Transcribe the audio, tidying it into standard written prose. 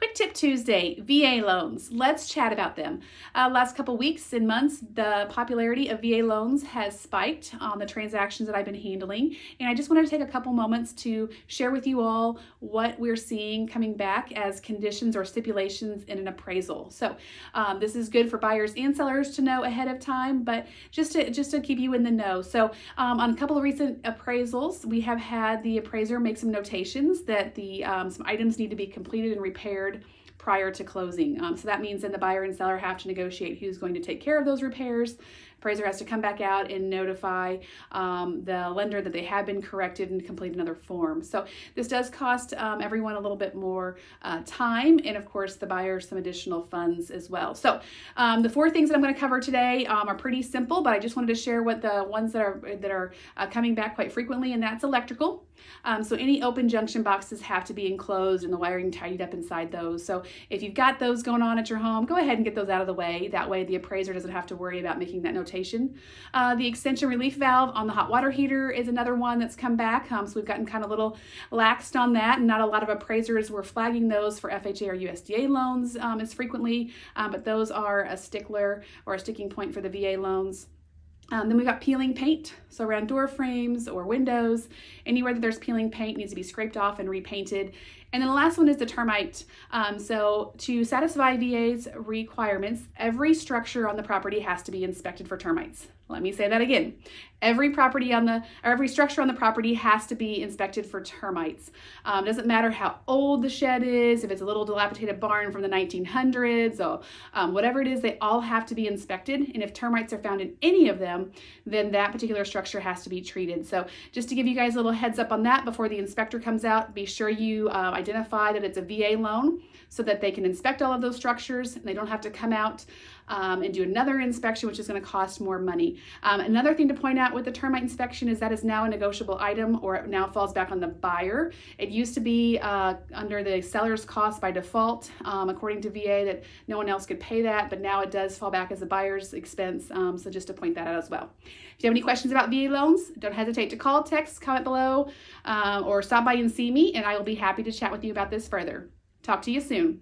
Quick Tip Tuesday, VA loans. Let's chat about them. Last couple weeks and months, the popularity of VA loans has spiked on the transactions that I've been handling. And I just wanted to take a couple moments to share with you all what we're seeing coming back as conditions or stipulations in an appraisal. So this is good for buyers and sellers to know ahead of time, but just to keep you in the know. So on a couple of recent appraisals, we have had the appraiser make some notations that some items need to be completed and repaired prior to closing. So that means then the buyer and seller have to negotiate who's going to take care of those repairs. Appraiser has to come back out and notify the lender that they have been corrected and complete another form. So this does cost everyone a little bit more time, and of course the buyer some additional funds as well. So the four things that I'm going to cover today are pretty simple, but I just wanted to share what the ones that are coming back quite frequently, and that's electrical. So any open junction boxes have to be enclosed and the wiring tidied up inside those. So if you've got those going on at your home, go ahead and get those out of the way. That way the appraiser doesn't have to worry about making that notation. The extension relief valve on the hot water heater is another one that's come back. So we've gotten kind of a little laxed on that, and not a lot of appraisers were flagging those for FHA or USDA loans as frequently, but those are a stickler or a sticking point for the VA loans. Then we've got peeling paint, so around door frames or windows, anywhere that there's peeling paint needs to be scraped off and repainted. And then the last one is the termite. So to satisfy VA's requirements, every structure on the property has to be inspected for termites. Let me say that again. Every structure on the property has to be inspected for termites. Doesn't matter how old the shed is, if it's a little dilapidated barn from the 1900s or whatever it is, they all have to be inspected. And if termites are found in any of them, then that particular structure has to be treated. So just to give you guys a little heads up on that before the inspector comes out, be sure you identify that it's a VA loan so that they can inspect all of those structures and they don't have to come out and do another inspection, which is going to cost more money. Another thing to point out with the termite inspection is that is now a negotiable item, or it now falls back on the buyer. It used to be under the seller's cost by default, according to VA, that no one else could pay that, but now it does fall back as a buyer's expense. So just to point that out as well. If you have any questions about VA loans, don't hesitate to call, text, comment below, or stop by and see me, and I will be happy to chat with you about this further. Talk to you soon.